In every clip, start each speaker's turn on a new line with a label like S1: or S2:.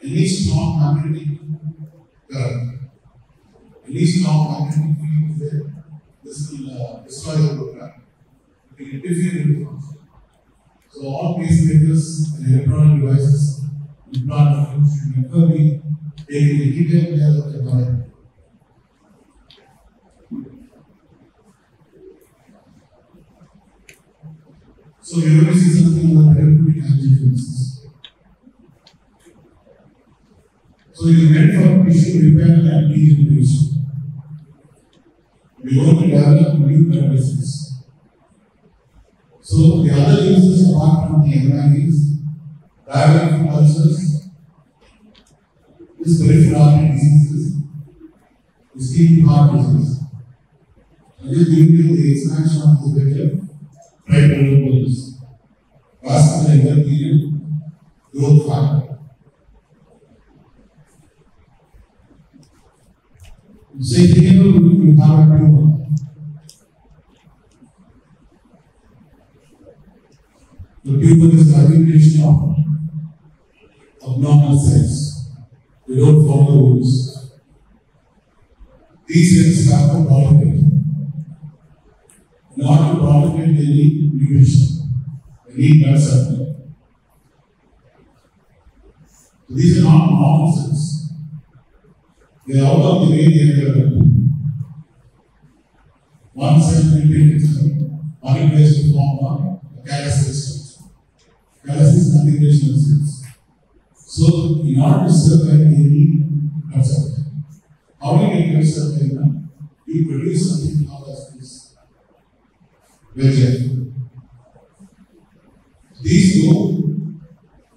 S1: any strong magnetic current, any strong magnetic field is there, this will destroy the program. It will interfere with the function. So all pacemakers and electronic devices, implant should never be taking a detailed care of the current. So you will see something about therapeutic angiogenesis. So it is meant for tissue repair and regeneration. We want to develop new medicines. So the other uses apart from the MRI is diabetic ulcers, peripheral artery diseases, ischemic heart disease. I just give you the expansion of this picture. Right protocols, vascular endothelial growth factor. So here you have a tumor. The tumor is the accumulation of abnormal cells. They don't follow rules. These cells have to proliferate. In order to proliferate, they need nutrition, they need blood supply. So these are not normal cells. They are out of the way they are developed. One cell will take its one place to form a callus structure. Callus is configuration of cells. So in order to survive, they need blood supply. How do you get blood supply now? You produce something called as this. These go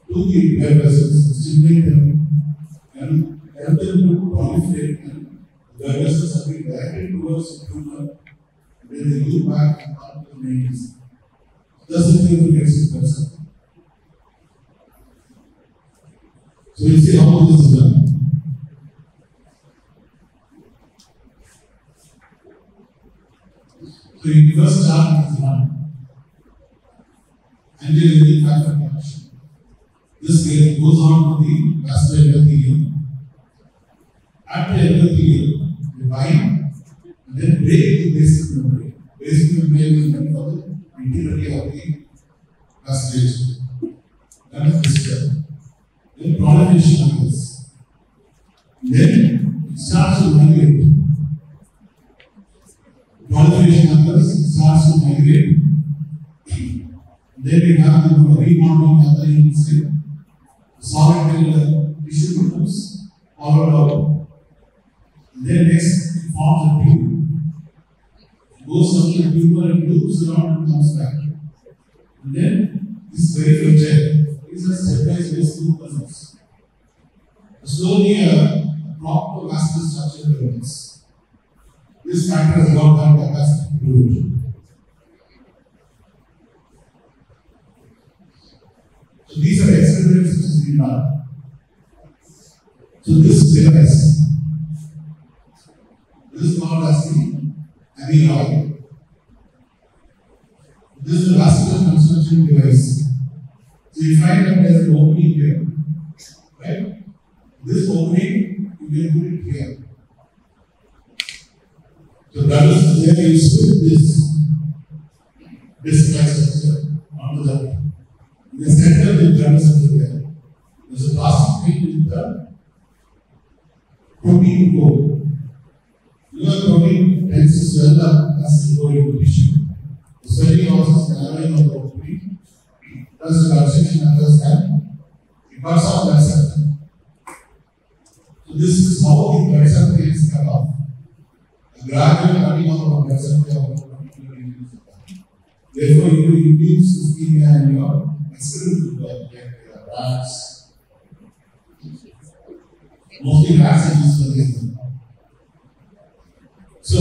S1: to the blood vessels, stimulate them, and help them to proliferate, and blood vessels are being directed towards the tumor, then they move back and out to the main vessel. Thus the tumor gets its blood supply. So you see how this is done. So you first start with one. And there is a factor connection. This way goes on to the vascular endothelium. At the endothelium, you bind and then break the basic membrane. Basic membrane is meant for the integrity of the vasculature. That is this step. Then proliferation occurs. Then it starts to migrate. Proliferation occurs, starts to migrate. Then we have the remodeling of the insect. The solid tissue becomes hollowed out. Then next it forms a tube. It goes up to the tumor and loops around and comes back. And then this is very fragile. These are stabilized by smooth muscles. Slowly a proper vascular structure develops. This factor has got that capacity to do it. So these are experiments which has been done. So this device, this is called as the amyloid. This is a vascular construction device. So you find that there is an opening here, right? This opening, you can put it here. So that is where you slip this structure onto the. In the center of the blood vessel there, there's a plastic plate with the protein core. Your protein tends to swell up as you go into tissue. The swelling causes narrowing of the protein, thus the obstruction occurs and it cuts off blood supply. So this is how the blood supply is cut off. A gradual cutting off of blood supply of a particular individual. Therefore, you induce ischemia and your experimental blood, like rats. Mostly rats are used for this. So,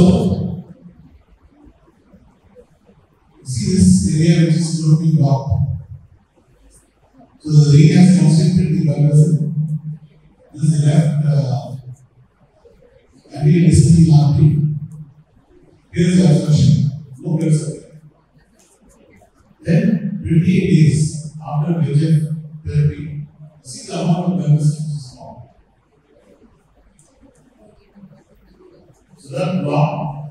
S1: see this area which is totally blocked. So the ring has constricted the blood vessel. This is the left anterior distal artery. Here is the obstruction. No blood supply. Then 28 days after VEGF therapy, see the amount of blood vessels block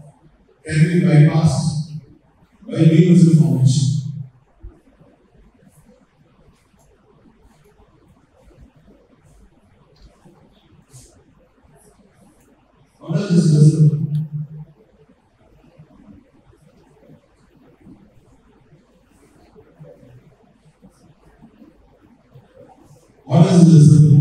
S1: can be bypassed by universal formation. What does this vessel? What is this vessel?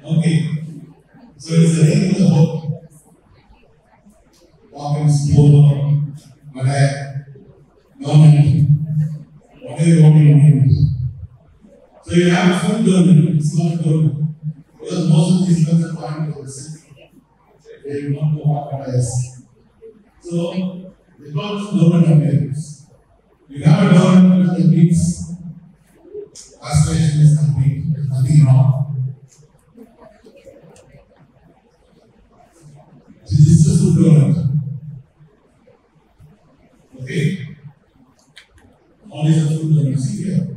S1: Okay, so it's the name of the book. Walk and explore, but government, whatever you want to name it. So you have full government, it's not government. Because most of these guns are trying to listen. They do not know what it is. So, they call it government affairs. You have a government that means aspiration is complete, there's nothing wrong. This is the full government. Okay? All is a full government. See here.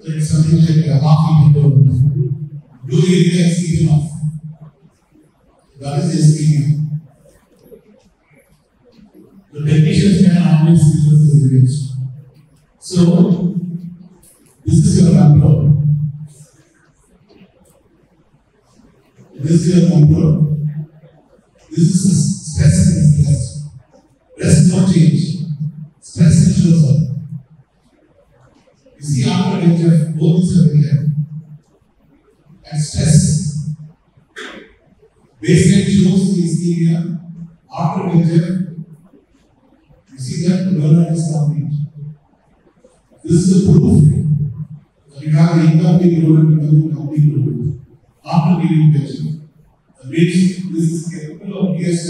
S1: So it's something like a half equal government. Do you get speaking of? That is the speaking. The technicians can always see this village. So, this is your control. This is your control. This is stress and stress. Rest no change. Stress shows up. You see, after HF, both these are here. And stress. Baseline shows the ischemia. After HF, you see that the learner is complete. This is the proof that you have the incomplete load and complete load. After giving patient, the means this is capable of PS